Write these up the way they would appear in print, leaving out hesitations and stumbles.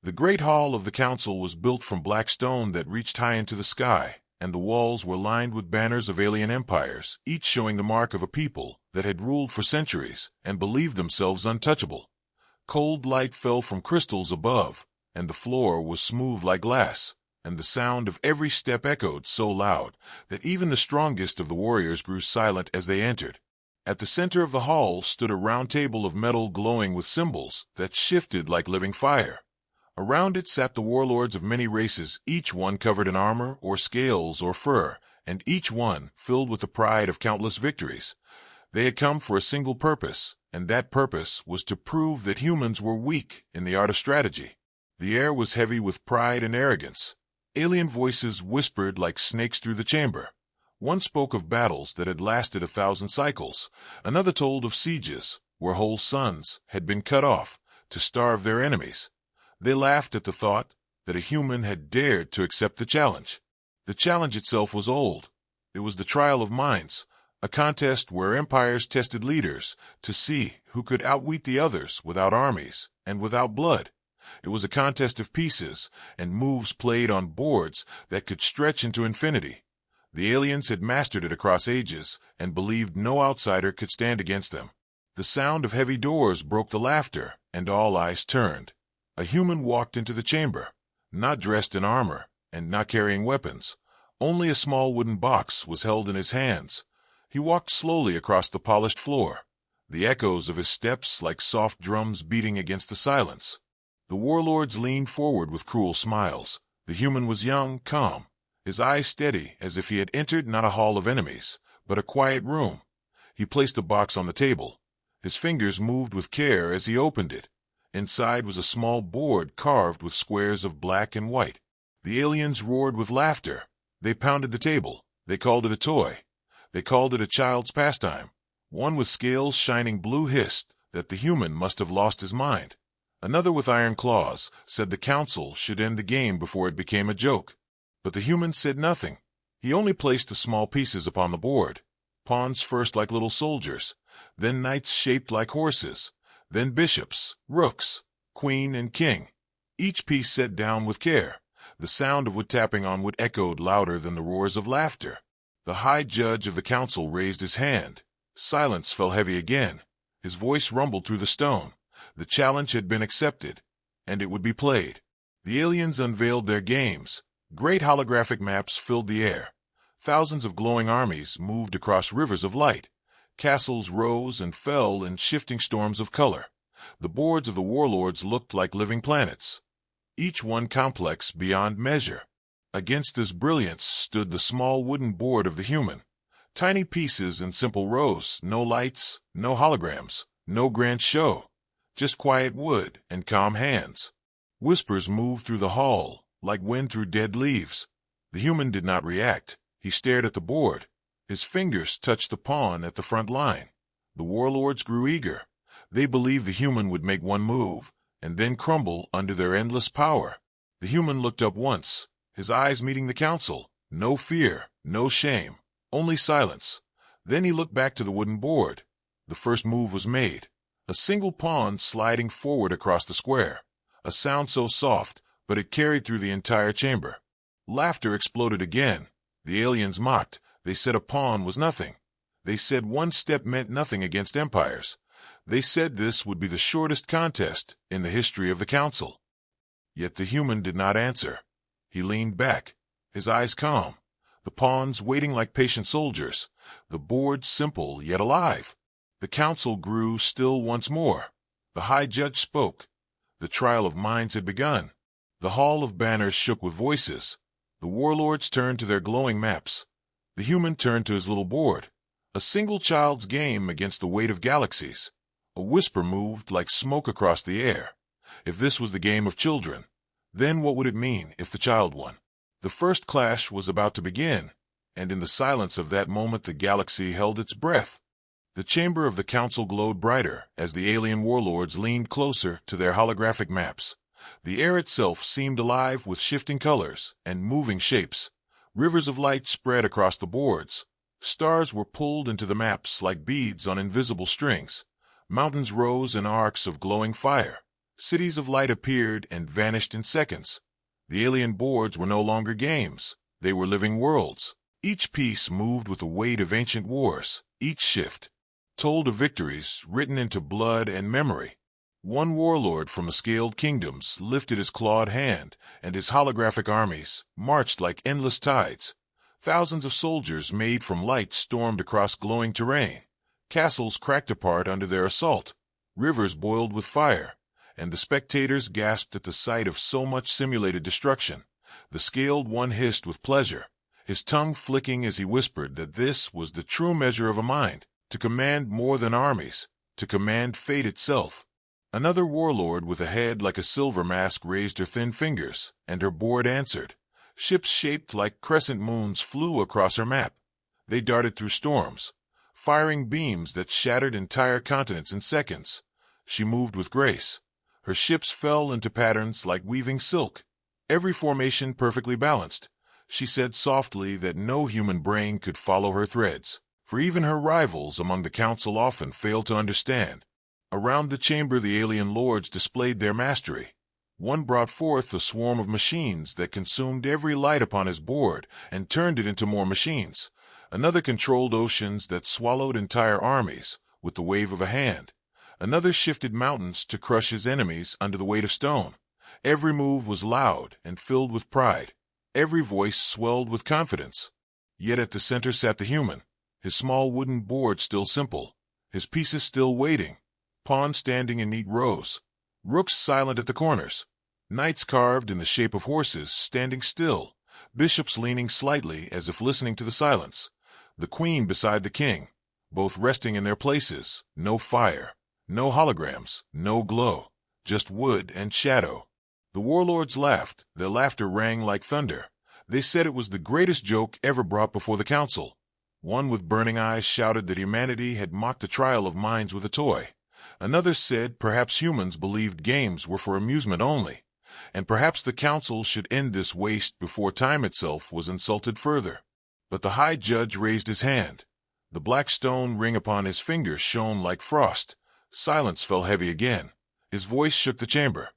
The great hall of the council was built from black stone that reached high into the sky, and the walls were lined with banners of alien empires, each showing the mark of a people that had ruled for centuries and believed themselves untouchable. Cold light fell from crystals above, and the floor was smooth like glass, and the sound of every step echoed so loud that even the strongest of the warriors grew silent as they entered. At the center of the hall stood a round table of metal glowing with symbols that shifted like living fire. Around it sat the warlords of many races, each one covered in armor or scales or fur, and each one filled with the pride of countless victories. They had come for a single purpose, and that purpose was to prove that humans were weak in the art of strategy. The air was heavy with pride and arrogance. Alien voices whispered like snakes through the chamber. One spoke of battles that had lasted 1,000 cycles. Another told of sieges where whole suns had been cut off to starve their enemies. They laughed at the thought that a human had dared to accept the challenge. The challenge itself was old. It was the trial of minds, a contest where empires tested leaders to see who could outwit the others without armies and without blood. It was a contest of pieces and moves played on boards that could stretch into infinity. The aliens had mastered it across ages and believed no outsider could stand against them. The sound of heavy doors broke the laughter, and all eyes turned. A human walked into the chamber, not dressed in armor and not carrying weapons. Only a small wooden box was held in his hands. He walked slowly across the polished floor, the echoes of his steps like soft drums beating against the silence. The warlords leaned forward with cruel smiles. The human was young, calm, his eyes steady as if he had entered not a hall of enemies, but a quiet room. He placed the box on the table. His fingers moved with care as he opened it. Inside was a small board carved with squares of black and white. The aliens roared with laughter. They pounded the table. They called it a toy. They called it a child's pastime. One with scales shining blue hissed that the human must have lost his mind. Another with iron claws said the council should end the game before it became a joke. But the human said nothing. He only placed the small pieces upon the board. Pawns first like little soldiers, then knights shaped like horses, then bishops, rooks, queen, and king. Each piece set down with care. The sound of wood tapping on wood echoed louder than the roars of laughter. The high judge of the council raised his hand. Silence fell heavy again. His voice rumbled through the stone. The challenge had been accepted, and it would be played. The aliens unveiled their games. Great holographic maps filled the air. Thousands of glowing armies moved across rivers of light. Castles rose and fell in shifting storms of color. The boards of the warlords looked like living planets, each one complex beyond measure. Against this brilliance stood the small wooden board of the human. Tiny pieces in simple rows, no lights, no holograms, no grand show. Just quiet wood and calm hands. Whispers moved through the hall, like wind through dead leaves. The human did not react. He stared at the board. His fingers touched the pawn at the front line. The warlords grew eager. They believed the human would make one move, and then crumble under their endless power. The human looked up once, his eyes meeting the council. No fear, no shame, only silence. Then he looked back to the wooden board. The first move was made. A single pawn sliding forward across the square. A sound so soft, but it carried through the entire chamber. Laughter exploded again. The aliens mocked. They said a pawn was nothing. They said one step meant nothing against empires. They said this would be the shortest contest in the history of the council. Yet the human did not answer. He leaned back, his eyes calm, the pawns waiting like patient soldiers, the board simple yet alive. The council grew still once more. The high judge spoke. The trial of minds had begun. The hall of banners shook with voices. The warlords turned to their glowing maps. The human turned to his little board. A single child's game against the weight of galaxies. A whisper moved like smoke across the air. If this was the game of children, then what would it mean if the child won? The first clash was about to begin, and in the silence of that moment the galaxy held its breath. The chamber of the council glowed brighter as the alien warlords leaned closer to their holographic maps. The air itself seemed alive with shifting colors and moving shapes. Rivers of light spread across the boards. Stars were pulled into the maps like beads on invisible strings. Mountains rose in arcs of glowing fire. Cities of light appeared and vanished in seconds. The alien boards were no longer games. They were living worlds. Each piece moved with the weight of ancient wars. Each shift told of victories written into blood and memory. One warlord from the scaled kingdoms lifted his clawed hand, and his holographic armies marched like endless tides. Thousands of soldiers made from light stormed across glowing terrain. Castles cracked apart under their assault. Rivers boiled with fire, and the spectators gasped at the sight of so much simulated destruction. The scaled one hissed with pleasure, his tongue flicking as he whispered that this was the true measure of a mind, to command more than armies, to command fate itself. Another warlord with a head like a silver mask raised her thin fingers, and her board answered. Ships shaped like crescent moons flew across her map. They darted through storms, firing beams that shattered entire continents in seconds. She moved with grace. Her ships fell into patterns like weaving silk, every formation perfectly balanced. She said softly that no human brain could follow her threads, for even her rivals among the council often failed to understand. Around the chamber the alien lords displayed their mastery. One brought forth a swarm of machines that consumed every light upon his board and turned it into more machines. Another controlled oceans that swallowed entire armies with the wave of a hand. Another shifted mountains to crush his enemies under the weight of stone. Every move was loud and filled with pride. Every voice swelled with confidence. Yet at the center sat the human, his small wooden board still simple, his pieces still waiting, pawns standing in neat rows, rooks silent at the corners, knights carved in the shape of horses standing still, bishops leaning slightly as if listening to the silence, the queen beside the king, both resting in their places, no fire, no holograms, no glow, just wood and shadow. The warlords laughed. Their laughter rang like thunder. They said it was the greatest joke ever brought before the council. One with burning eyes shouted that humanity had mocked the trial of minds with a toy. Another said perhaps humans believed games were for amusement only, and perhaps the council should end this waste before time itself was insulted further. But the high judge raised his hand. The black stone ring upon his finger shone like frost. Silence fell heavy again. His voice shook the chamber.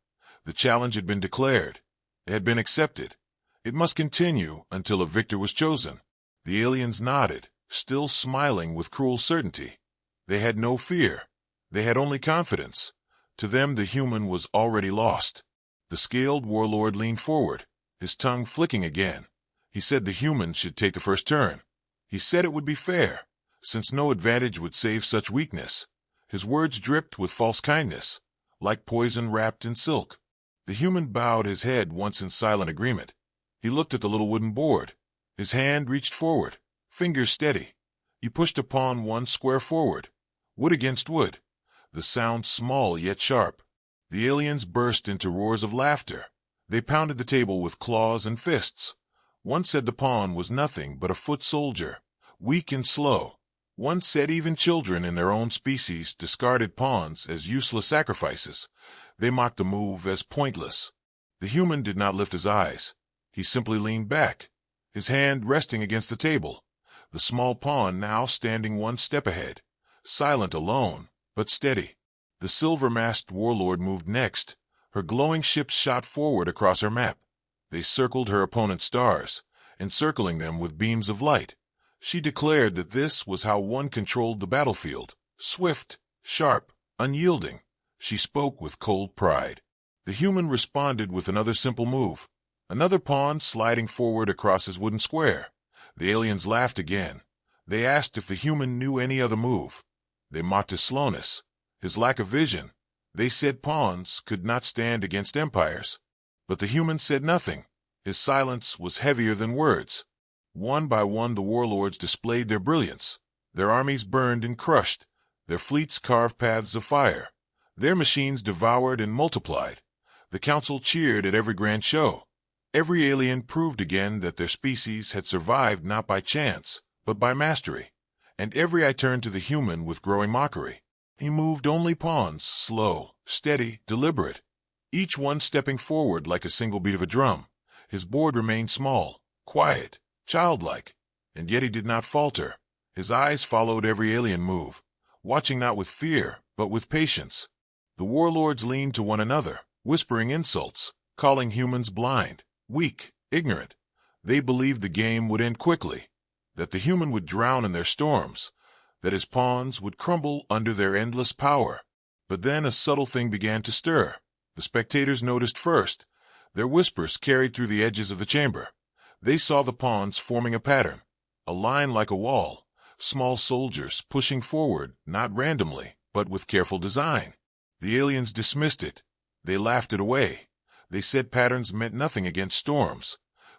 The challenge had been declared. It had been accepted. It must continue until a victor was chosen. The aliens nodded, still smiling with cruel certainty. They had no fear. They had only confidence. To them the human was already lost. The scaled warlord leaned forward, his tongue flicking again. He said the human should take the first turn. He said it would be fair, since no advantage would save such weakness. His words dripped with false kindness, like poison wrapped in silk. The human bowed his head once in silent agreement. He looked at the little wooden board. His hand reached forward, fingers steady. He pushed a pawn one square forward, wood against wood, the sound small yet sharp. The aliens burst into roars of laughter. They pounded the table with claws and fists. One said the pawn was nothing but a foot soldier, weak and slow. One said even children in their own species discarded pawns as useless sacrifices. They mocked the move as pointless. The human did not lift his eyes. He simply leaned back, his hand resting against the table, the small pawn now standing one step ahead, silent alone, but steady. The silver-masked warlord moved next. Her glowing ships shot forward across her map. They circled her opponent's stars, encircling them with beams of light. She declared that this was how one controlled the battlefield, swift, sharp, unyielding. She spoke with cold pride. The human responded with another simple move, another pawn sliding forward across his wooden square. The aliens laughed again. They asked if the human knew any other move. They mocked his slowness, his lack of vision. They said pawns could not stand against empires. But the human said nothing. His silence was heavier than words. One by one the warlords displayed their brilliance. Their armies burned and crushed. Their fleets carved paths of fire. Their machines devoured and multiplied. The council cheered at every grand show. Every alien proved again that their species had survived not by chance, but by mastery. And every eye turned to the human with growing mockery. He moved only pawns, slow, steady, deliberate, each one stepping forward like a single beat of a drum. His board remained small, quiet, childlike, and yet he did not falter. His eyes followed every alien move, watching not with fear, but with patience. The warlords leaned to one another, whispering insults, calling humans blind, weak, ignorant. They believed the game would end quickly, that the human would drown in their storms, that his pawns would crumble under their endless power. But then a subtle thing began to stir. The spectators noticed first. Their whispers carried through the edges of the chamber. They saw the pawns forming a pattern, a line like a wall, small soldiers pushing forward, not randomly, but with careful design. The aliens dismissed it. They laughed it away. They said patterns meant nothing against storms.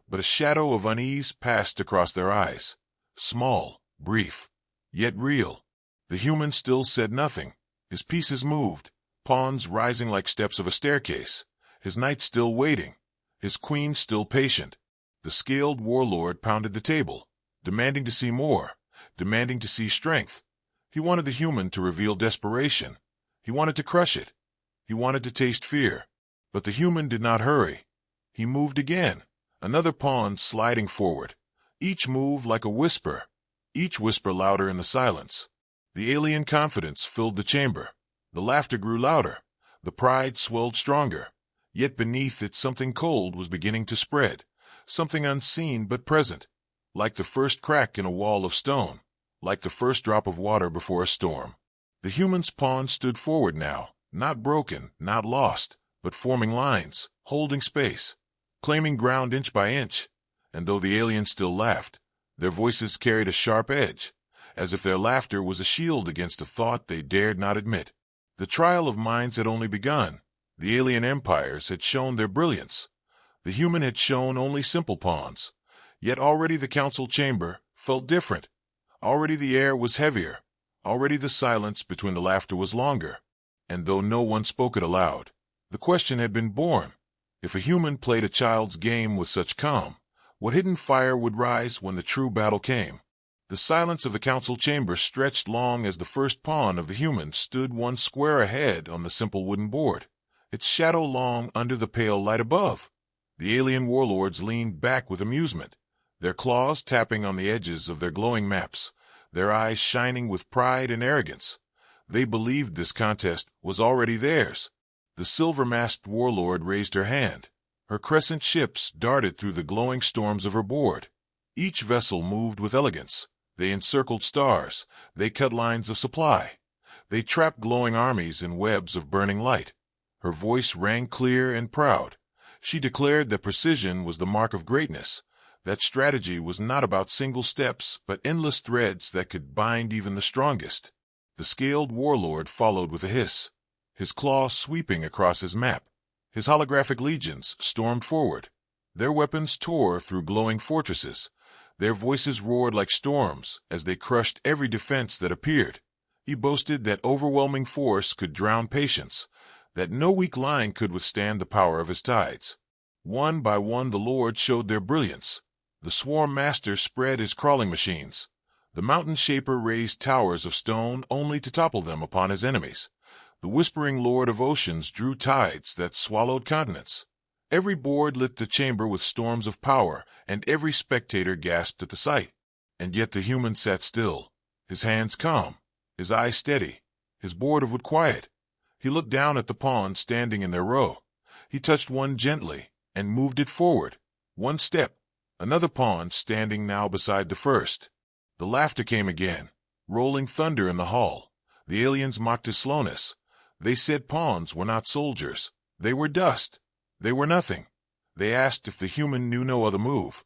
But a shadow of unease passed across their eyes. Small, brief, yet real. The human still said nothing. His pieces moved, pawns rising like steps of a staircase. His knight still waiting, his queen still patient. The scaled warlord pounded the table, demanding to see more, demanding to see strength. He wanted the human to reveal desperation. He wanted to crush it. He wanted to taste fear. But the human did not hurry. He moved again, another pawn sliding forward, each move like a whisper, each whisper louder in the silence. The alien confidence filled the chamber. The laughter grew louder. The pride swelled stronger. Yet beneath it something cold was beginning to spread, something unseen but present, like the first crack in a wall of stone, like the first drop of water before a storm. The human's pawn stood forward now, not broken, not lost, but forming lines, holding space, claiming ground inch by inch. And though the aliens still laughed, their voices carried a sharp edge, as if their laughter was a shield against a thought they dared not admit. The trial of minds had only begun. The alien empires had shown their brilliance. The human had shown only simple pawns. Yet already the council chamber felt different. Already the air was heavier. Already the silence between the laughter was longer. And though no one spoke it aloud, the question had been born. If a human played a child's game with such calm, what hidden fire would rise when the true battle came? The silence of the council chamber stretched long as the first pawn of the human stood one square ahead on the simple wooden board, its shadow long under the pale light above. The alien warlords leaned back with amusement, their claws tapping on the edges of their glowing maps, their eyes shining with pride and arrogance. They believed this contest was already theirs. The silver-masked warlord raised her hand. Her crescent ships darted through the glowing storms of her board. Each vessel moved with elegance. They encircled stars. They cut lines of supply. They trapped glowing armies in webs of burning light. Her voice rang clear and proud. She declared that precision was the mark of greatness, that strategy was not about single steps, but endless threads that could bind even the strongest. The scaled warlord followed with a hiss, his claw sweeping across his map. His holographic legions stormed forward. Their weapons tore through glowing fortresses. Their voices roared like storms as they crushed every defense that appeared. He boasted that overwhelming force could drown patience, that no weak line could withstand the power of his tides. One by one the lords showed their brilliance. The swarm master spread his crawling machines. The mountain shaper raised towers of stone only to topple them upon his enemies. The whispering lord of oceans drew tides that swallowed continents. Every board lit the chamber with storms of power, and every spectator gasped at the sight. And yet the human sat still, his hands calm, his eyes steady, his board of wood quiet. He looked down at the pawns standing in their row. He touched one gently and moved it forward. One step, another pawn standing now beside the first. The laughter came again, rolling thunder in the hall. The aliens mocked his slowness. They said pawns were not soldiers. They were dust. They were nothing. They asked if the human knew no other move,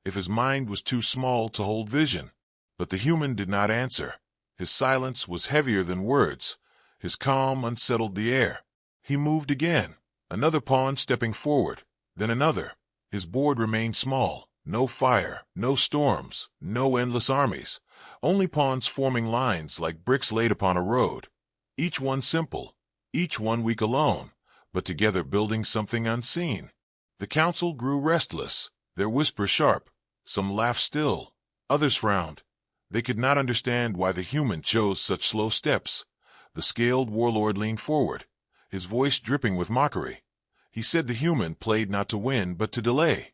if his mind was too small to hold vision. But the human did not answer. His silence was heavier than words. His calm unsettled the air. He moved again, another pawn stepping forward, then another. His board remained small. No fire, no storms, no endless armies. Only pawns forming lines like bricks laid upon a road. Each one simple, each one weak alone, but together building something unseen. The council grew restless, their whispers sharp. Some laughed still, others frowned. They could not understand why the human chose such slow steps. The scaled warlord leaned forward, his voice dripping with mockery. He said the human played not to win but to delay,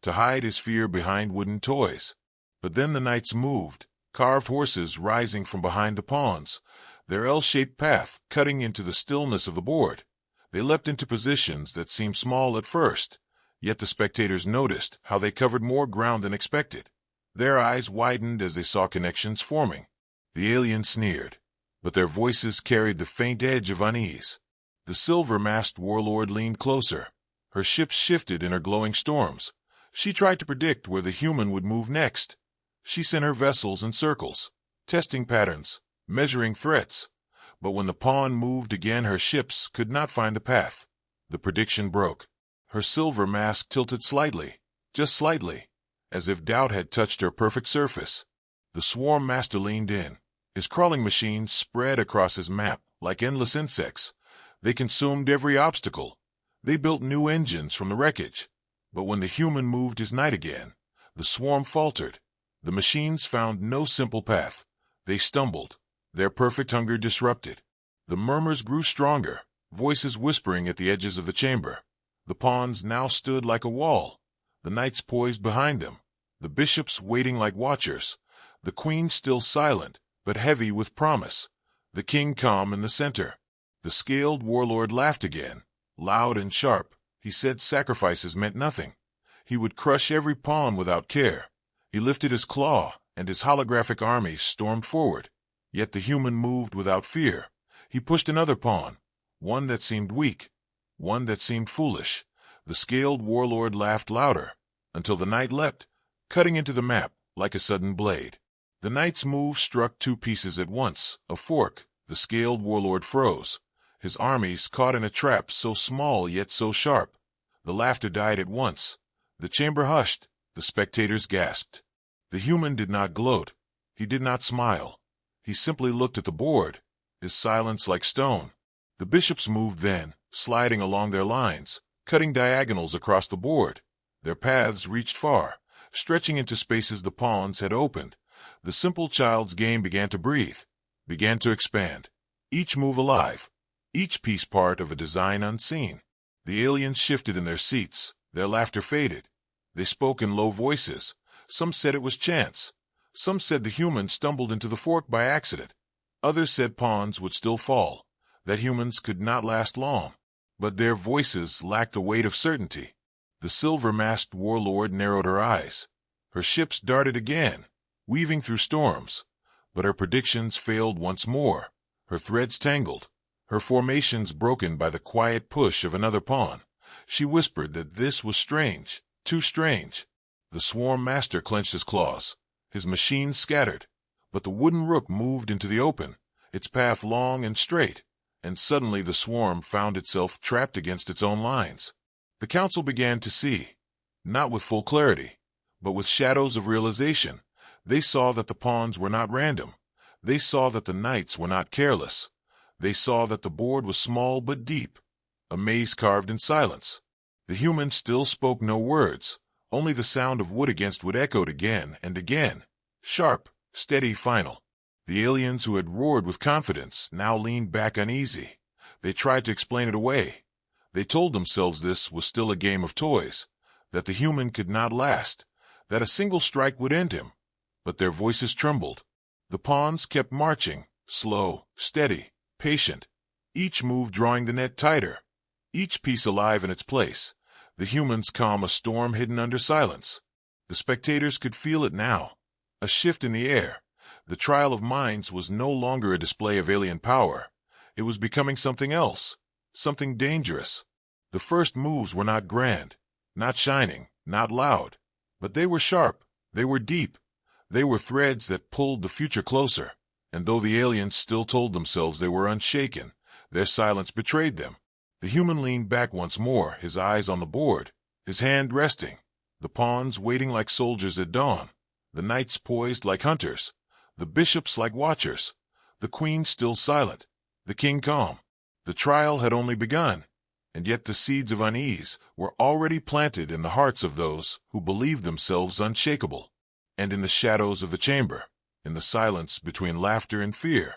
to hide his fear behind wooden toys. But then the knights moved, carved horses rising from behind the pawns. their L-shaped path cutting into the stillness of the board. They leapt into positions that seemed small at first, yet the spectators noticed how they covered more ground than expected. Their eyes widened as they saw connections forming. The aliens sneered, but their voices carried the faint edge of unease. The silver-masked warlord leaned closer. Her ships shifted in her glowing storms. She tried to predict where the human would move next. She sent her vessels in circles, testing patterns, measuring threats. But when the pawn moved again, her ships could not find the path. The prediction broke. Her silver mask tilted slightly, just slightly, as if doubt had touched her perfect surface. The swarm master leaned in. His crawling machines spread across his map like endless insects. They consumed every obstacle. They built new engines from the wreckage. But when the human moved his knight again, the swarm faltered. The machines found no simple path. They stumbled, their perfect hunger disrupted. The murmurs grew stronger, voices whispering at the edges of the chamber. The pawns now stood like a wall, the knights poised behind them, the bishops waiting like watchers, the queen still silent, but heavy with promise, the king calm in the center. The scaled warlord laughed again, loud and sharp. He said sacrifices meant nothing. He would crush every pawn without care. He lifted his claw, and his holographic army stormed forward. Yet the human moved without fear. He pushed another pawn, one that seemed weak, one that seemed foolish. The scaled warlord laughed louder, until the knight leapt, cutting into the map like a sudden blade. The knight's move struck two pieces at once, a fork. The scaled warlord froze, his armies caught in a trap so small yet so sharp. The laughter died at once. The chamber hushed. The spectators gasped. The human did not gloat. He did not smile. He simply looked at the board, his silence like stone. The bishops moved then, sliding along their lines, cutting diagonals across the board. Their paths reached far, stretching into spaces the pawns had opened. The simple child's game began to breathe, began to expand. Each move alive, each piece part of a design unseen. The aliens shifted in their seats, their laughter faded. They spoke in low voices. Some said it was chance. Some said the human stumbled into the fork by accident. Others said pawns would still fall, that humans could not last long. But their voices lacked the weight of certainty. The silver-masked warlord narrowed her eyes. Her ships darted again, weaving through storms. But her predictions failed once more. Her threads tangled, her formations broken by the quiet push of another pawn. She whispered that this was strange, too strange. The swarm master clenched his claws. His machines scattered. But the wooden rook moved into the open, its path long and straight, and suddenly the swarm found itself trapped against its own lines. The council began to see, not with full clarity, but with shadows of realization. They saw that the pawns were not random. They saw that the knights were not careless. They saw that the board was small but deep, a maze carved in silence. The human still spoke no words. Only the sound of wood against wood echoed again and again, sharp, steady, final. The aliens who had roared with confidence now leaned back uneasy. They tried to explain it away. They told themselves this was still a game of toys, that the human could not last, that a single strike would end him. But their voices trembled. The pawns kept marching, slow, steady, patient, each move drawing the net tighter, each piece alive in its place. The humans calm a storm hidden under silence. The spectators could feel it now, a shift in the air. The trial of minds was no longer a display of alien power. It was becoming something else, something dangerous. The first moves were not grand, not shining, not loud, but they were sharp, they were deep. They were threads that pulled the future closer, and though the aliens still told themselves they were unshaken, their silence betrayed them. The human leaned back once more, his eyes on the board, his hand resting, the pawns waiting like soldiers at dawn, the knights poised like hunters, the bishops like watchers, the queen still silent, the king calm. The trial had only begun, and yet the seeds of unease were already planted in the hearts of those who believed themselves unshakable. And in the shadows of the chamber, in the silence between laughter and fear,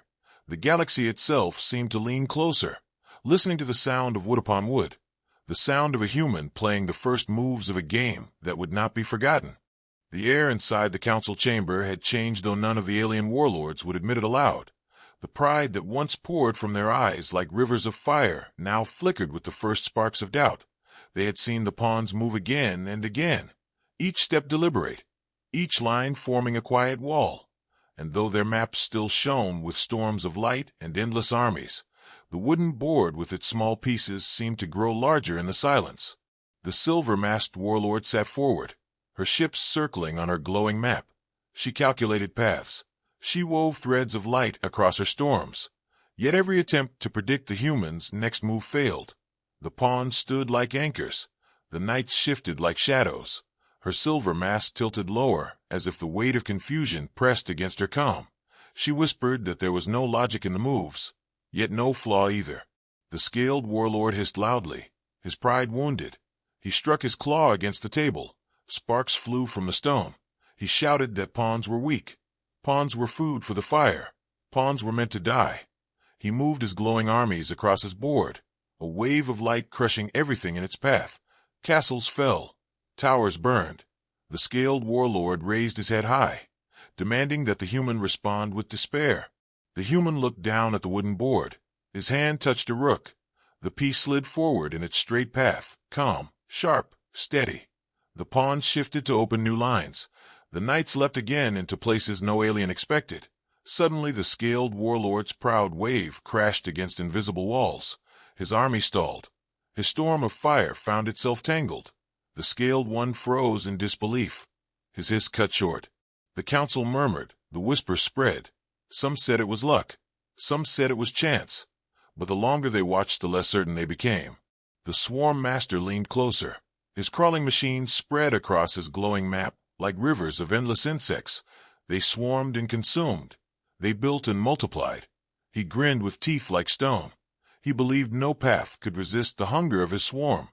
the galaxy itself seemed to lean closer, listening to the sound of wood upon wood, the sound of a human playing the first moves of a game that would not be forgotten. The air inside the council chamber had changed, though none of the alien warlords would admit it aloud. The pride that once poured from their eyes like rivers of fire now flickered with the first sparks of doubt. They had seen the pawns move again and again, each step deliberate, each line forming a quiet wall. And though their maps still shone with storms of light and endless armies, the wooden board with its small pieces seemed to grow larger in the silence. The silver-masked warlord sat forward, her ships circling on her glowing map. She calculated paths. She wove threads of light across her storms. Yet every attempt to predict the humans' next move failed. The pawns stood like anchors. The knights shifted like shadows. Her silver mask tilted lower, as if the weight of confusion pressed against her calm. She whispered that there was no logic in the moves, yet no flaw either. The scaled warlord hissed loudly, his pride wounded. He struck his claw against the table. Sparks flew from the stone. He shouted that pawns were weak. Pawns were food for the fire. Pawns were meant to die. He moved his glowing armies across his board, a wave of light crushing everything in its path. Castles fell. Towers burned. The scaled warlord raised his head high, demanding that the human respond with despair. The human looked down at the wooden board. His hand touched a rook. The piece slid forward in its straight path, calm, sharp, steady. The pawns shifted to open new lines. The knights leapt again into places no alien expected. Suddenly the scaled warlord's proud wave crashed against invisible walls. His army stalled. His storm of fire found itself tangled. The scaled one froze in disbelief. His hiss cut short. The council murmured. The whispers spread. Some said it was luck. Some said it was chance. But the longer they watched, the less certain they became. The swarm master leaned closer. His crawling machines spread across his glowing map like rivers of endless insects. They swarmed and consumed. They built and multiplied. He grinned with teeth like stone. He believed no path could resist the hunger of his swarm.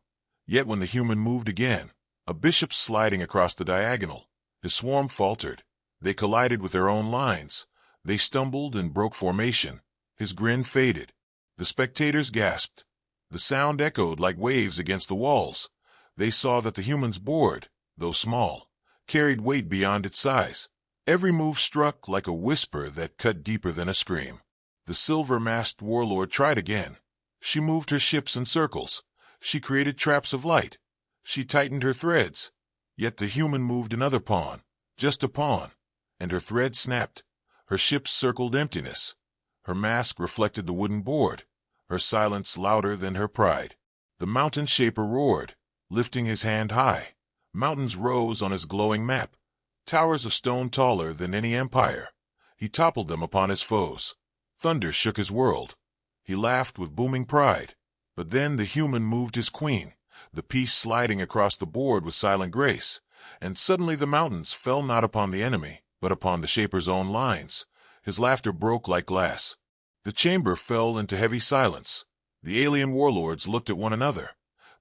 Yet when the human moved again, a bishop sliding across the diagonal, his swarm faltered. They collided with their own lines. They stumbled and broke formation. His grin faded. The spectators gasped. The sound echoed like waves against the walls. They saw that the human's board, though small, carried weight beyond its size. Every move struck like a whisper that cut deeper than a scream. The silver-masked warlord tried again. She moved her ships in circles. She created traps of light. She tightened her threads. Yet the human moved another pawn, just a pawn, and her thread snapped. Her ships circled emptiness. Her mask reflected the wooden board, her silence louder than her pride. The mountain shaper roared, lifting his hand high. Mountains rose on his glowing map, towers of stone taller than any empire. He toppled them upon his foes. Thunder shook his world. He laughed with booming pride. But then the human moved his queen, the piece sliding across the board with silent grace, and suddenly the mountains fell not upon the enemy, but upon the shaper's own lines. His laughter broke like glass. The chamber fell into heavy silence. The alien warlords looked at one another,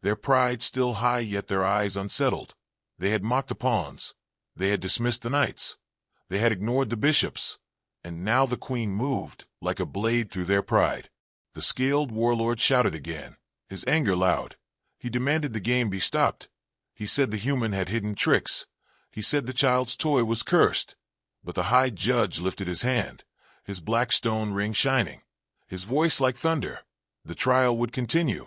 their pride still high yet their eyes unsettled. They had mocked the pawns. They had dismissed the knights. They had ignored the bishops. And now the queen moved, like a blade through their pride. The scaled warlord shouted again, his anger loud. He demanded the game be stopped. He said the human had hidden tricks. He said the child's toy was cursed. But the high judge lifted his hand, his black stone ring shining, his voice like thunder. The trial would continue.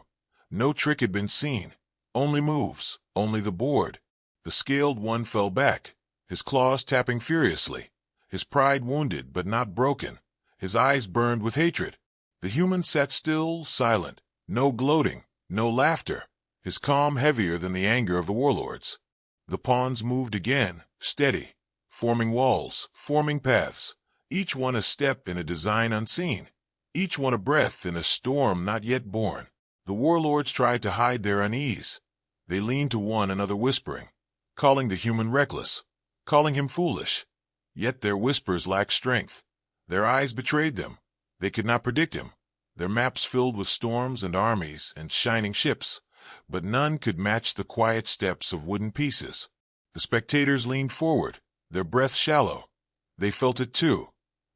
No trick had been seen. Only moves, only the board. The scaled one fell back, his claws tapping furiously, his pride wounded but not broken. His eyes burned with hatred. The human sat still, silent, no gloating, no laughter, his calm heavier than the anger of the warlords. The pawns moved again, steady, forming walls, forming paths, each one a step in a design unseen, each one a breath in a storm not yet born. The warlords tried to hide their unease. They leaned to one another whispering, calling the human reckless, calling him foolish. Yet their whispers lacked strength. Their eyes betrayed them. They could not predict him. Their maps filled with storms and armies and shining ships, but none could match the quiet steps of wooden pieces. The spectators leaned forward, their breath shallow. They felt it too,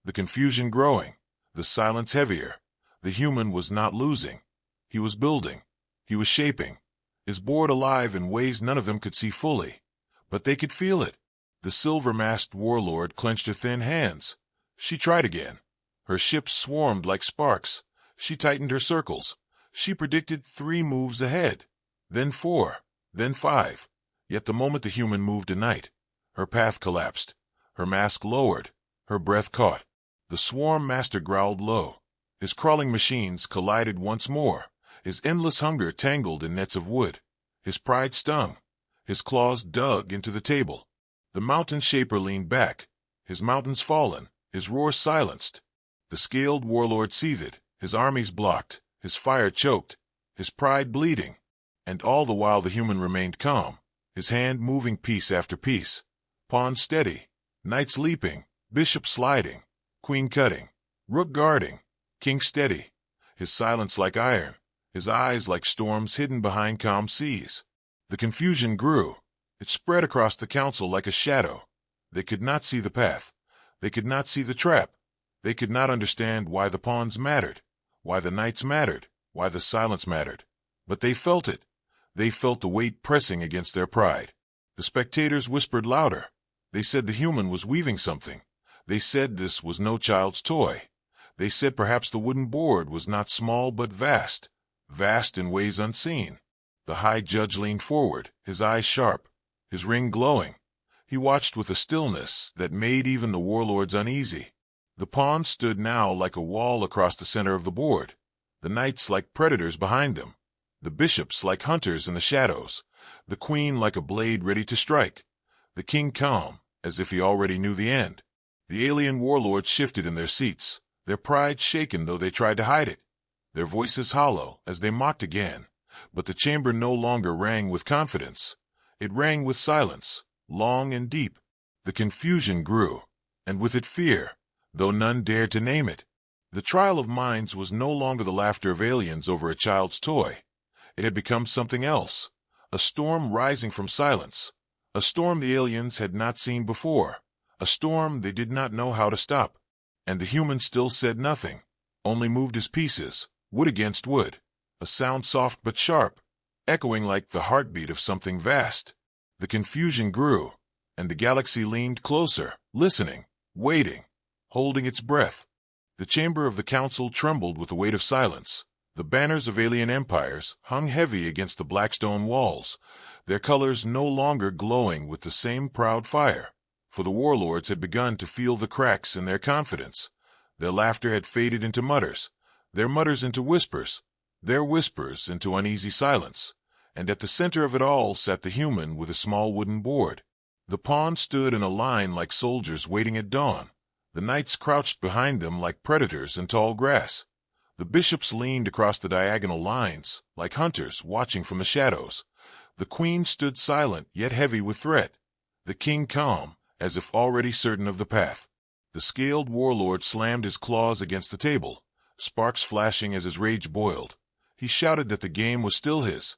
the confusion growing, the silence heavier. The human was not losing. He was building. He was shaping. His board alive in ways none of them could see fully, but they could feel it. The silver-masked warlord clenched her thin hands. She tried again. Her ships swarmed like sparks. She tightened her circles. She predicted 3 moves ahead, then 4, then 5. Yet the moment the human moved a knight, her path collapsed. Her mask lowered. Her breath caught. The swarm master growled low. His crawling machines collided once more. His endless hunger tangled in nets of wood. His pride stung. His claws dug into the table. The mountain shaper leaned back. His mountains fallen. His roar silenced. The scaled warlord seethed. His armies blocked. His fire choked. His pride bleeding. And all the while the human remained calm, his hand moving piece after piece. Pawns steady. Knights leaping. Bishop sliding. Queen cutting. Rook guarding. King steady. His silence like iron. His eyes like storms hidden behind calm seas. The confusion grew. It spread across the council like a shadow. They could not see the path. They could not see the trap. They could not understand why the pawns mattered, why the knights mattered, why the silence mattered. But they felt it. They felt the weight pressing against their pride. The spectators whispered louder. They said the human was weaving something. They said this was no child's toy. They said perhaps the wooden board was not small but vast, vast in ways unseen. The high judge leaned forward, his eyes sharp, his ring glowing. He watched with a stillness that made even the warlords uneasy. The pawns stood now like a wall across the center of the board, the knights like predators behind them, the bishops like hunters in the shadows, the queen like a blade ready to strike, the king calm, as if he already knew the end. The alien warlords shifted in their seats, their pride shaken though they tried to hide it, their voices hollow as they mocked again. But the chamber no longer rang with confidence. It rang with silence, long and deep. The confusion grew, and with it fear, though none dared to name it. The trial of minds was no longer the laughter of aliens over a child's toy. It had become something else, a storm rising from silence, a storm the aliens had not seen before, a storm they did not know how to stop. And the human still said nothing, only moved his pieces, wood against wood, a sound soft but sharp, echoing like the heartbeat of something vast. The confusion grew, and the galaxy leaned closer, listening, waiting, holding its breath. The chamber of the council trembled with the weight of silence. The banners of alien empires hung heavy against the black stone walls, their colors no longer glowing with the same proud fire. For the warlords had begun to feel the cracks in their confidence. Their laughter had faded into mutters, their mutters into whispers, their whispers into uneasy silence. And at the center of it all sat the human with a small wooden board. The pawns stood in a line like soldiers waiting at dawn. The knights crouched behind them like predators in tall grass. The bishops leaned across the diagonal lines, like hunters watching from the shadows. The queen stood silent yet heavy with threat. The king calm, as if already certain of the path. The scaled warlord slammed his claws against the table, sparks flashing as his rage boiled. He shouted that the game was still his,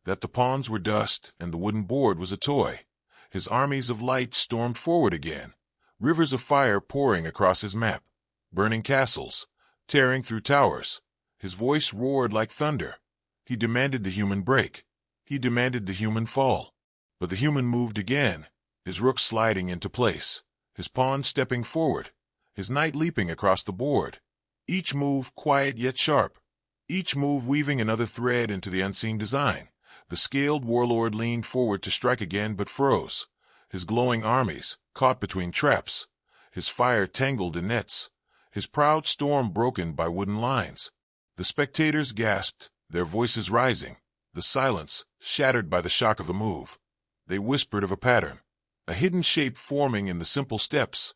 that the pawns were dust and the wooden board was a toy. His armies of light stormed forward again, rivers of fire pouring across his map, burning castles, tearing through towers. His voice roared like thunder. He demanded the human break. He demanded the human fall. But the human moved again, his rook sliding into place, his pawn stepping forward, his knight leaping across the board. Each move quiet yet sharp, each move weaving another thread into the unseen design. The scaled warlord leaned forward to strike again but froze, his glowing armies caught between traps, his fire tangled in nets, his proud storm broken by wooden lines. The spectators gasped, their voices rising, the silence shattered by the shock of the move. They whispered of a pattern, a hidden shape forming in the simple steps.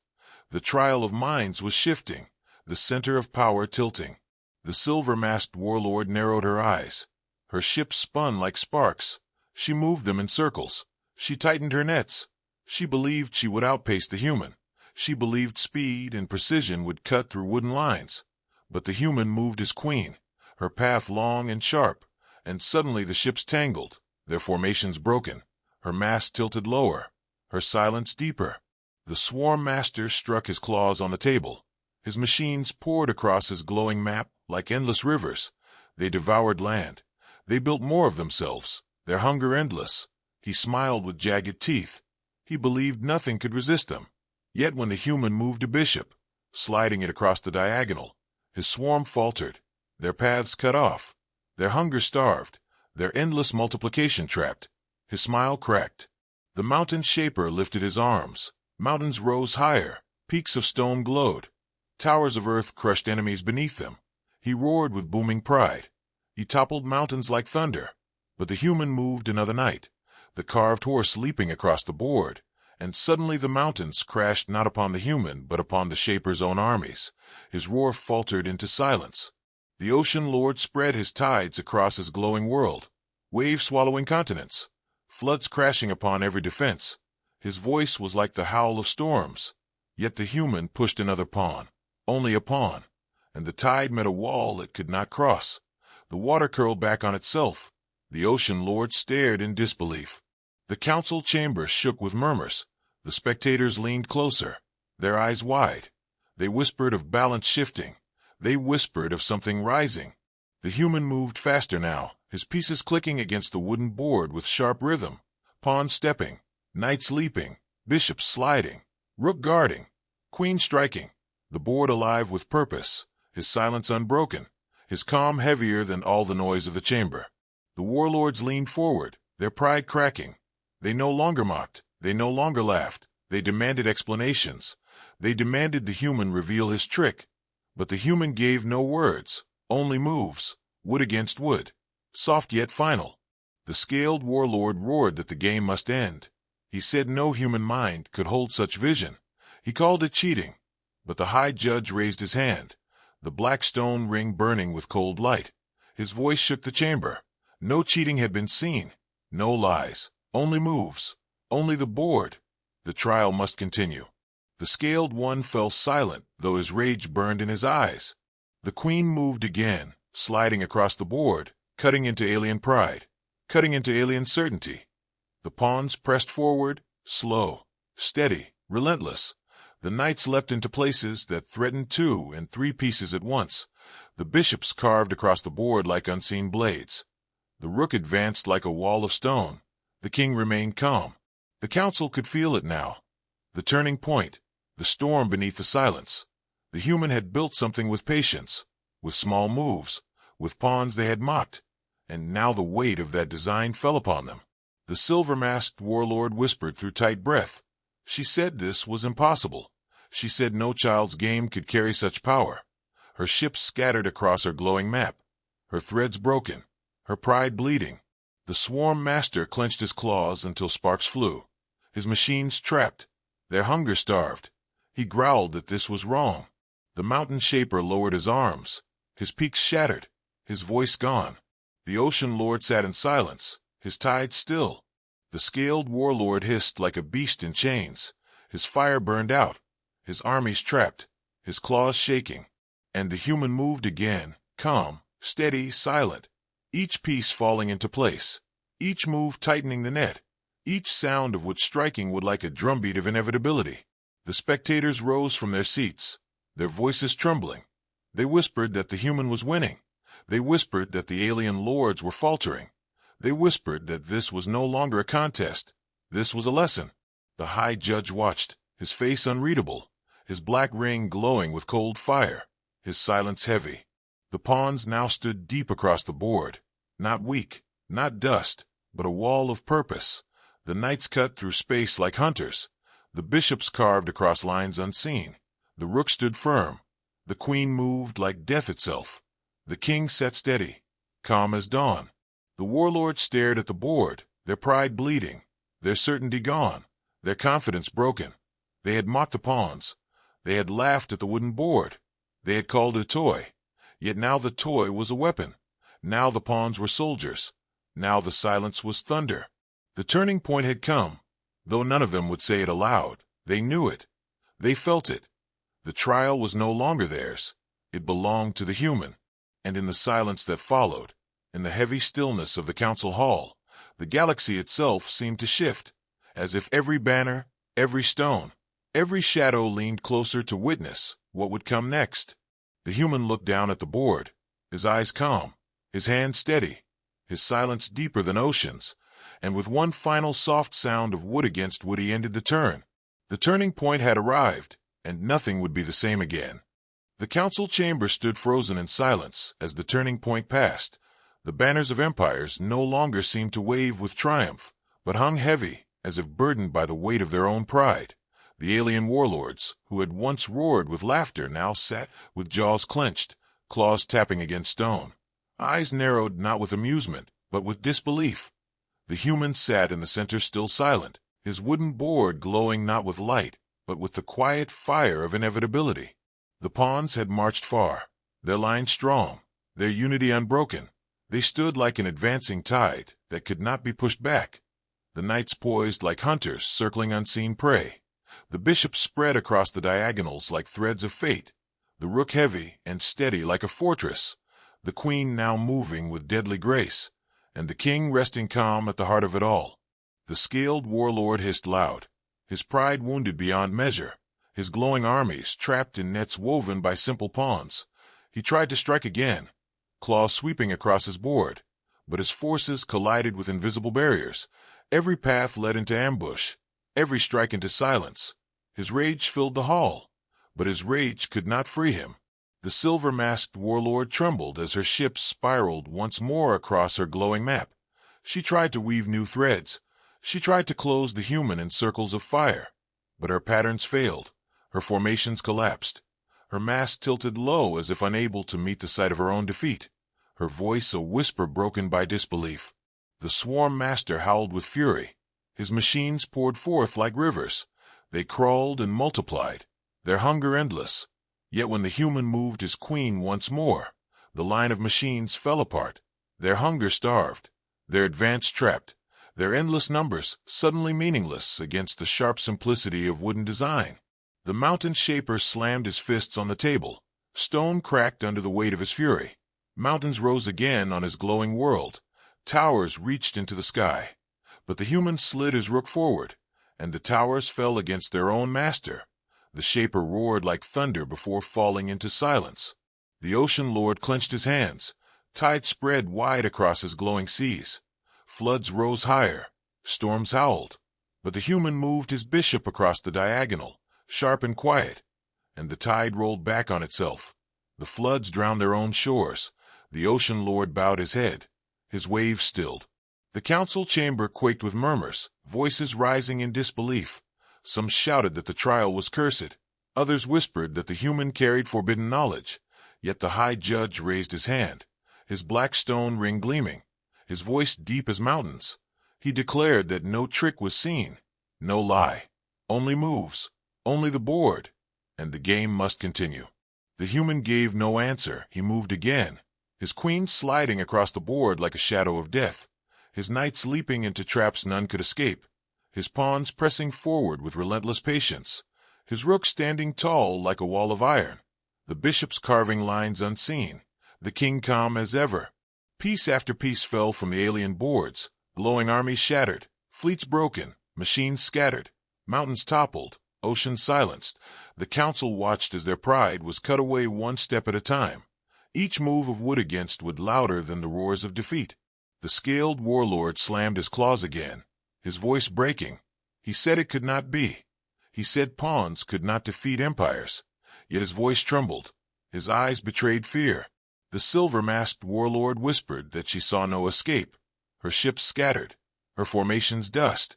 The trial of minds was shifting, the center of power tilting. The silver-masked warlord narrowed her eyes. Her ships spun like sparks. She moved them in circles. She tightened her nets. She believed she would outpace the human. She believed speed and precision would cut through wooden lines. But the human moved as queen, her path long and sharp, and suddenly the ships tangled, their formations broken, her mast tilted lower, her silence deeper. The swarm master struck his claws on the table. His machines poured across his glowing map like endless rivers. They devoured land. They built more of themselves, their hunger endless. He smiled with jagged teeth. He believed nothing could resist them. Yet when the human moved a bishop, sliding it across the diagonal. His swarm faltered, their paths cut off, their hunger starved, their endless multiplication trapped. His smile cracked. The mountain shaper lifted his arms. Mountains rose higher, peaks of stone glowed. Towers of earth crushed enemies beneath them. He roared with booming pride. He toppled mountains like thunder. But the human moved another night, the carved horse leaping across the board, and suddenly the mountains crashed not upon the human but upon the shaper's own armies. His roar faltered into silence. The ocean lord spread his tides across his glowing world, waves swallowing continents, floods crashing upon every defense. His voice was like the howl of storms. Yet the human pushed another pawn, only a pawn, and the tide met a wall it could not cross. The water curled back on itself. The ocean lord stared in disbelief. The council chamber shook with murmurs. The spectators leaned closer, their eyes wide. They whispered of balance shifting. They whispered of something rising. The human moved faster now, his pieces clicking against the wooden board with sharp rhythm. Pawns stepping, knights leaping, bishops sliding, rook guarding, queen striking. The board alive with purpose, his silence unbroken, his calm heavier than all the noise of the chamber. The warlords leaned forward, their pride cracking. They no longer mocked, they no longer laughed, they demanded explanations. They demanded the human reveal his trick. But the human gave no words, only moves, wood against wood, soft yet final. The scaled warlord roared that the game must end. He said no human mind could hold such vision. He called it cheating. But the high judge raised his hand, the black stone ring burning with cold light. His voice shook the chamber. No cheating had been seen, no lies, only moves, only the board. The trial must continue. The scaled one fell silent, though his rage burned in his eyes. The queen moved again, sliding across the board, cutting into alien pride, cutting into alien certainty. The pawns pressed forward, slow, steady, relentless. The knights leapt into places that threatened 2 and 3 pieces at once. The bishops carved across the board like unseen blades. The rook advanced like a wall of stone. The king remained calm. The council could feel it now. The turning point, the storm beneath the silence. The human had built something with patience, with small moves, with pawns they had mocked, and now the weight of that design fell upon them. The silver-masked warlord whispered through tight breath. She said this was impossible. She said no child's game could carry such power. Her ships scattered across her glowing map, her threads broken, her pride bleeding. The swarm master clenched his claws until sparks flew. His machines trapped, their hunger starved. He growled that this was wrong. The mountain shaper lowered his arms, his peaks shattered, his voice gone. The ocean lord sat in silence, his tide still. The scaled warlord hissed like a beast in chains. His fire burned out, his armies trapped, his claws shaking. And the human moved again, calm, steady, silent. Each piece falling into place, each move tightening the net, each sound of which striking would like a drumbeat of inevitability. The spectators rose from their seats, their voices trembling. They whispered that the human was winning. They whispered that the alien lords were faltering. They whispered that this was no longer a contest. This was a lesson. The high judge watched, his face unreadable, his black ring glowing with cold fire, his silence heavy. The pawns now stood deep across the board, not weak, not dust, but a wall of purpose. The knights cut through space like hunters. The bishops carved across lines unseen. The rook stood firm. The queen moved like death itself. The king sat steady, calm as dawn. The warlords stared at the board, their pride bleeding, their certainty gone, their confidence broken. They had mocked the pawns. They had laughed at the wooden board. They had called it a toy. Yet now the toy was a weapon. Now the pawns were soldiers. Now the silence was thunder. The turning point had come. Though none of them would say it aloud, they knew it. They felt it. The trial was no longer theirs. It belonged to the human. And in the silence that followed, in the heavy stillness of the council hall, the galaxy itself seemed to shift, as if every banner, every stone, every shadow leaned closer to witness what would come next. The human looked down at the board, his eyes calm, his hand steady, his silence deeper than oceans, and with one final soft sound of wood against wood he ended the turn. The turning point had arrived. and nothing would be the same again. The council chamber stood frozen in silence as the turning point passed. The banners of empires no longer seemed to wave with triumph, but hung heavy, as if burdened by the weight of their own pride. The alien warlords, who had once roared with laughter, now sat with jaws clenched, claws tapping against stone, eyes narrowed not with amusement, but with disbelief. The human sat in the center still silent, his wooden board glowing not with light, but with the quiet fire of inevitability. The pawns had marched far, their line strong, their unity unbroken. They stood like an advancing tide that could not be pushed back. The knights poised like hunters circling unseen prey. The bishops spread across the diagonals like threads of fate, the rook heavy and steady like a fortress, the queen now moving with deadly grace, and the king resting calm at the heart of it all. The scaled warlord hissed loud, his pride wounded beyond measure, his glowing armies trapped in nets woven by simple pawns. He tried to strike again, claws sweeping across his board, but his forces collided with invisible barriers. Every path led into ambush, every strike into silence. His rage filled the hall, but his rage could not free him. The silver-masked warlord trembled as her ship spiraled once more across her glowing map. She tried to weave new threads. She tried to close the human in circles of fire, but her patterns failed. Her formations collapsed. Her mask tilted low as if unable to meet the sight of her own defeat, her voice a whisper broken by disbelief. The swarm master howled with fury. His machines poured forth like rivers. They crawled and multiplied, their hunger endless. Yet when the human moved his queen once more, the line of machines fell apart, their hunger starved, their advance trapped, their endless numbers suddenly meaningless against the sharp simplicity of wooden design. The mountain shaper slammed his fists on the table. Stone cracked under the weight of his fury. Mountains rose again on his glowing world. Towers reached into the sky. But the human slid his rook forward, and the towers fell against their own master. The shaper roared like thunder before falling into silence. The ocean lord clenched his hands. Tide spread wide across his glowing seas. Floods rose higher. Storms howled. But the human moved his bishop across the diagonal, sharp and quiet, and the tide rolled back on itself. The floods drowned their own shores. The ocean lord bowed his head. His waves stilled. The council chamber quaked with murmurs, voices rising in disbelief. Some shouted that the trial was cursed. Others whispered that the human carried forbidden knowledge. Yet the high judge raised his hand, his black stone ring gleaming, his voice deep as mountains. He declared that no trick was seen, no lie, only moves, only the board, and the game must continue. The human gave no answer. He moved again, his queen sliding across the board like a shadow of death, his knights leaping into traps none could escape, his pawns pressing forward with relentless patience, his rook standing tall like a wall of iron, the bishops carving lines unseen, the king calm as ever. Piece after piece fell from the alien boards, glowing armies shattered, fleets broken, machines scattered, mountains toppled, oceans silenced. The council watched as their pride was cut away one step at a time, each move of wood against wood louder than the roars of defeat. The scaled warlord slammed his claws again, his voice breaking. He said it could not be. He said pawns could not defeat empires. Yet his voice trembled. His eyes betrayed fear. The silver-masked warlord whispered that she saw no escape. Her ships scattered, her formations dust,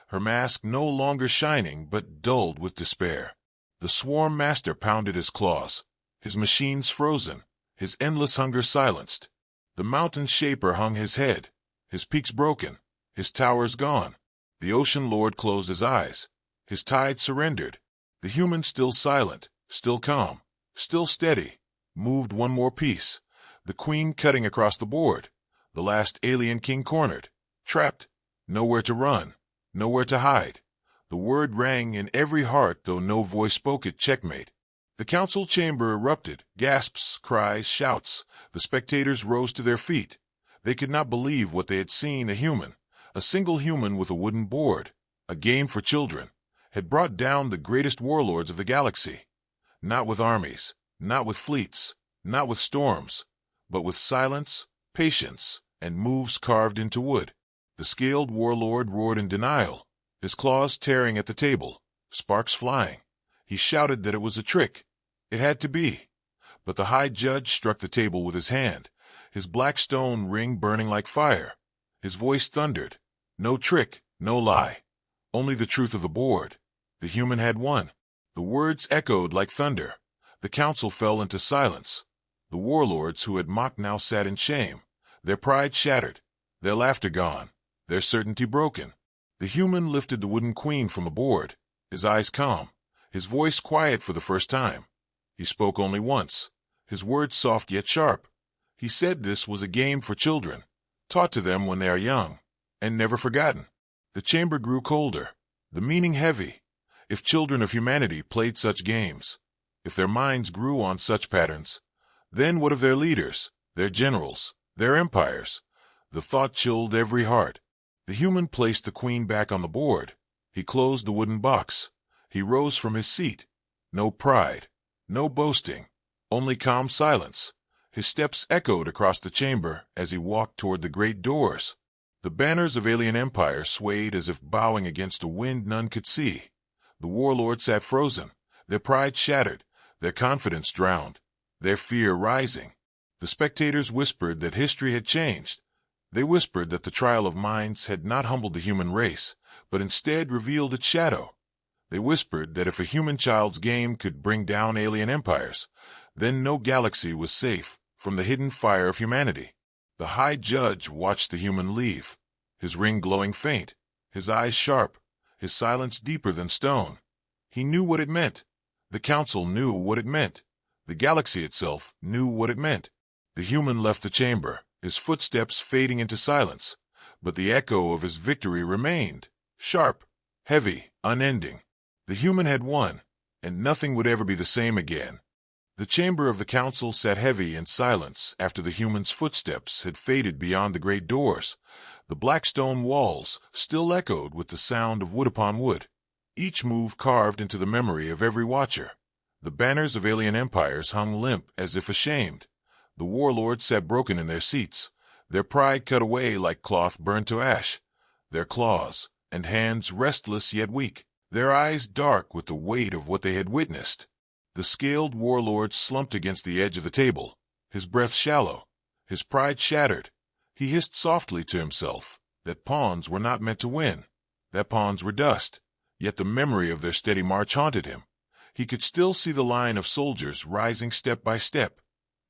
her mask no longer shining but dulled with despair. The swarm master pounded his claws, his machines frozen, his endless hunger silenced. The mountain shaper hung his head, his peaks broken, his towers gone. The ocean lord closed his eyes, his tide surrendered. The human still silent, still calm, still steady, moved one more piece, the queen cutting across the board, the last alien king cornered, trapped, nowhere to run, nowhere to hide. The word rang in every heart, though no voice spoke it: checkmate. The council chamber erupted, gasps, cries, shouts. The spectators rose to their feet. They could not believe what they had seen. A single human with a wooden board, a game for children, had brought down the greatest warlords of the galaxy. Not with armies, not with fleets, not with storms, but with silence, patience, and moves carved into wood. The scaled warlord roared in denial, his claws tearing at the table, sparks flying. He shouted that it was a trick. It had to be. But the high judge struck the table with his hand, his black stone ring burning like fire. His voice thundered. No trick, no lie. Only the truth of the board. The human had won. The words echoed like thunder. The council fell into silence. The warlords who had mocked now sat in shame, their pride shattered, their laughter gone, their certainty broken. The human lifted the wooden queen from the board, his eyes calm, his voice quiet for the first time. He spoke only once, his words soft yet sharp. He said this was a game for children, taught to them when they are young, and never forgotten. The chamber grew colder, the meaning heavy. If children of humanity played such games, if their minds grew on such patterns, then what of their leaders, their generals, their empires? The thought chilled every heart. The human placed the queen back on the board. He closed the wooden box. He rose from his seat. No pride, no boasting, only calm silence. His steps echoed across the chamber as he walked toward the great doors. The banners of alien empires swayed as if bowing against a wind none could see. The warlords sat frozen, their pride shattered, their confidence drowned, their fear rising. The spectators whispered that history had changed. They whispered that the trial of minds had not humbled the human race, but instead revealed its shadow. They whispered that if a human child's game could bring down alien empires, then no galaxy was safe from the hidden fire of humanity. The high judge watched the human leave, his ring glowing faint, his eyes sharp, his silence deeper than stone. He knew what it meant. The council knew what it meant. The galaxy itself knew what it meant. The human left the chamber, his footsteps fading into silence, but the echo of his victory remained, sharp, heavy, unending. The human had won, and nothing would ever be the same again. The chamber of the council sat heavy in silence after the human's footsteps had faded beyond the great doors. The black stone walls still echoed with the sound of wood upon wood, each move carved into the memory of every watcher. The banners of alien empires hung limp as if ashamed. The warlords sat broken in their seats, their pride cut away like cloth burned to ash, their claws and hands restless yet weak, their eyes dark with the weight of what they had witnessed. The scaled warlord slumped against the edge of the table, his breath shallow, his pride shattered. He hissed softly to himself that pawns were not meant to win, that pawns were dust, yet the memory of their steady march haunted him. He could still see the line of soldiers rising step by step,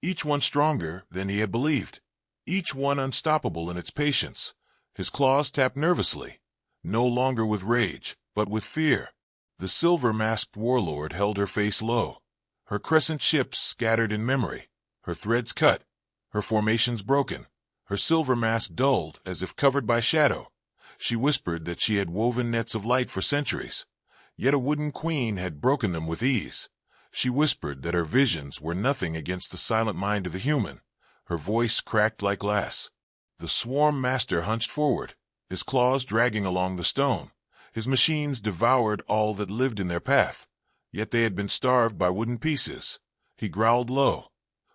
each one stronger than he had believed, each one unstoppable in its patience. His claws tapped nervously, no longer with rage, but with fear. The silver-masked warlord held her face low, her crescent ships scattered in memory, her threads cut, her formations broken, her silver mask dulled as if covered by shadow. She whispered that she had woven nets of light for centuries, yet a wooden queen had broken them with ease. She whispered that her visions were nothing against the silent mind of the human. Her voice cracked like glass. The swarm master hunched forward, his claws dragging along the stone. His machines devoured all that lived in their path, yet they had been starved by wooden pieces. He growled low,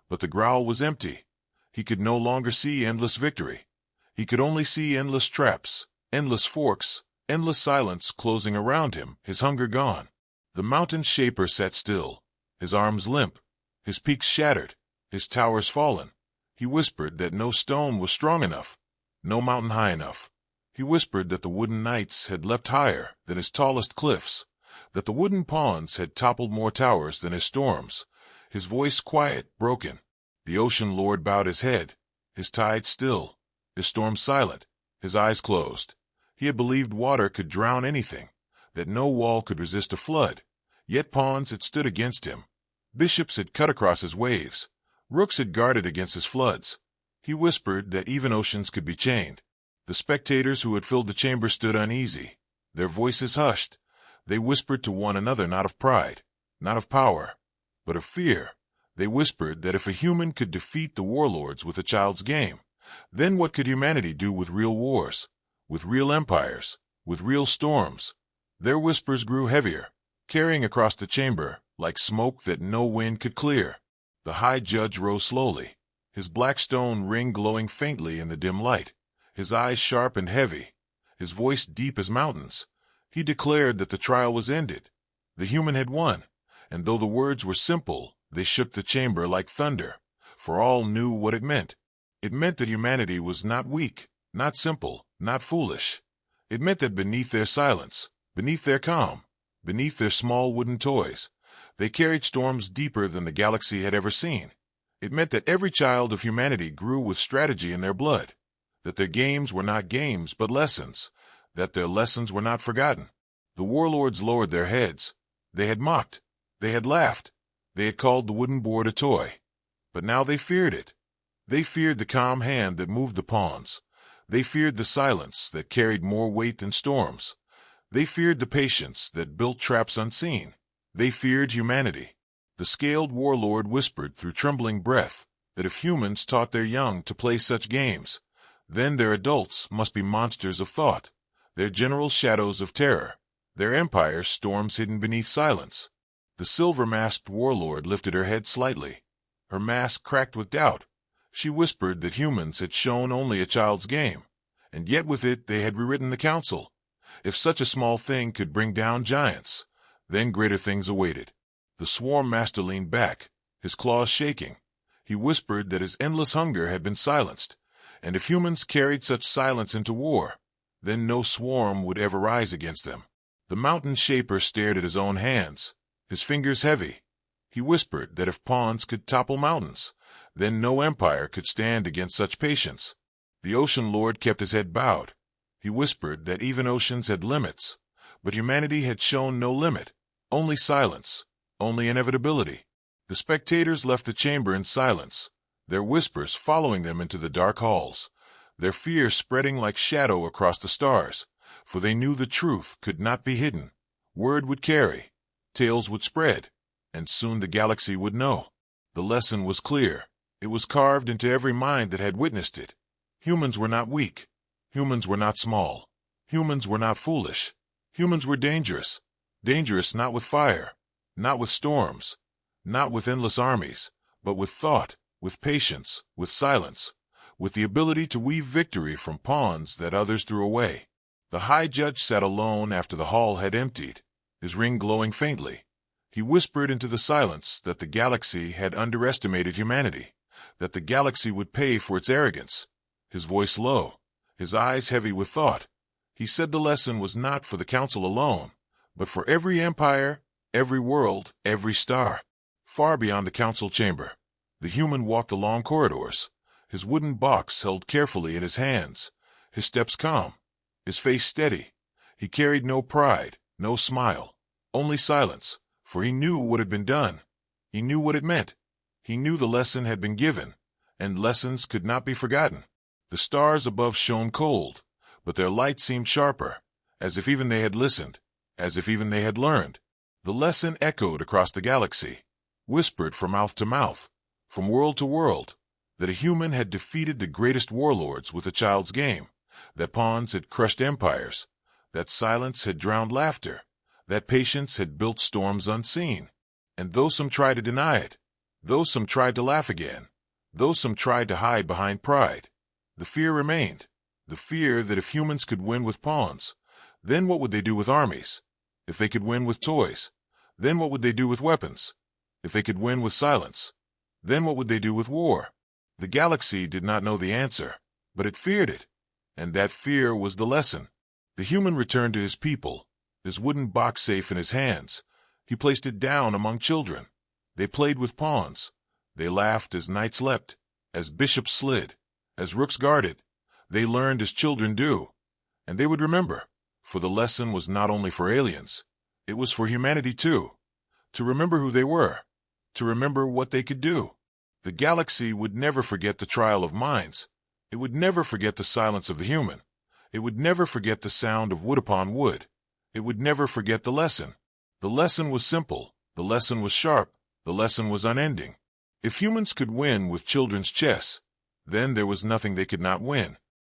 but the growl was empty. He could no longer see endless victory. He could only see endless traps, endless forks, endless silence closing around him, his hunger gone. The mountain shaper sat still, his arms limp, his peaks shattered, his towers fallen. He whispered that no stone was strong enough, no mountain high enough. He whispered that the wooden knights had leapt higher than his tallest cliffs, that the wooden pawns had toppled more towers than his storms. His voice quiet, broken. The ocean lord bowed his head, his tide still, his storm silent, his eyes closed. He had believed water could drown anything, that no wall could resist a flood. Yet pawns had stood against him. Bishops had cut across his waves. Rooks had guarded against his floods. He whispered that even oceans could be chained. The spectators who had filled the chamber stood uneasy, their voices hushed. They whispered to one another not of pride, not of power, but of fear. They whispered that if a human could defeat the warlords with a child's game, then what could humanity do with real wars, with real empires, with real storms? Their whispers grew heavier, carrying across the chamber like smoke that no wind could clear. The high judge rose slowly, his black stone ring glowing faintly in the dim light, his eyes sharp and heavy, his voice deep as mountains. He declared that the trial was ended. The human had won. And though the words were simple, they shook the chamber like thunder, for all knew what it meant. It meant that humanity was not weak, not simple, not foolish. It meant that beneath their silence, beneath their calm, beneath their small wooden toys, they carried storms deeper than the galaxy had ever seen. It meant that every child of humanity grew with strategy in their blood, that their games were not games but lessons, that their lessons were not forgotten. The warlords lowered their heads. They had mocked. They had laughed. They had called the wooden board a toy. But now they feared it. They feared the calm hand that moved the pawns. They feared the silence that carried more weight than storms. They feared the patience that built traps unseen. They feared humanity. The scaled warlord whispered through trembling breath that if humans taught their young to play such games, then their adults must be monsters of thought, their generals shadows of terror, their empires storms hidden beneath silence. The silver-masked warlord lifted her head slightly. Her mask cracked with doubt. She whispered that humans had shown only a child's game, and yet with it they had rewritten the council. If such a small thing could bring down giants, then greater things awaited. The swarm master leaned back, his claws shaking. He whispered that his endless hunger had been silenced, and if humans carried such silence into war, then no swarm would ever rise against them. The mountain shaper stared at his own hands, his fingers heavy. He whispered that if pawns could topple mountains, then no empire could stand against such patience. The ocean lord kept his head bowed. He whispered that even oceans had limits, but humanity had shown no limit, only silence, only inevitability. The spectators left the chamber in silence, their whispers following them into the dark halls, their fear spreading like shadow across the stars, for they knew the truth could not be hidden. Word would carry, tales would spread, and soon the galaxy would know. The lesson was clear. It was carved into every mind that had witnessed it. Humans were not weak. Humans were not small. Humans were not foolish. Humans were dangerous. Dangerous not with fire, not with storms, not with endless armies, but with thought, with patience, with silence, with the ability to weave victory from pawns that others threw away. The high judge sat alone after the hall had emptied, his ring glowing faintly. He whispered into the silence that the galaxy had underestimated humanity, that the galaxy would pay for its arrogance. His voice low, his eyes heavy with thought. He said the lesson was not for the council alone, but for every empire, every world, every star. Far beyond the council chamber, the human walked along corridors, his wooden box held carefully in his hands, his steps calm, his face steady. He carried no pride, no smile, only silence, for he knew what had been done. He knew what it meant. He knew the lesson had been given, and lessons could not be forgotten. The stars above shone cold, but their light seemed sharper, as if even they had listened, as if even they had learned. The lesson echoed across the galaxy, whispered from mouth to mouth, from world to world, that a human had defeated the greatest warlords with a child's game, that pawns had crushed empires, that silence had drowned laughter, that patience had built storms unseen. And though some tried to deny it, though some tried to laugh again, though some tried to hide behind pride, the fear remained, the fear that if humans could win with pawns, then what would they do with armies? If they could win with toys, then what would they do with weapons? If they could win with silence, then what would they do with war? The galaxy did not know the answer, but it feared it, and that fear was the lesson. The human returned to his people, his wooden box safe in his hands. He placed it down among children. They played with pawns. They laughed as knights leapt, as bishops slid, as rooks guarded. They learned as children do, and they would remember, for the lesson was not only for aliens, it was for humanity too, to remember who they were, to remember what they could do. The galaxy would never forget the trial of minds. It would never forget the silence of the human. It would never forget the sound of wood upon wood. It would never forget the lesson. The lesson was simple. The lesson was sharp. The lesson was unending. If humans could win with children's chess, then there was nothing they could not win.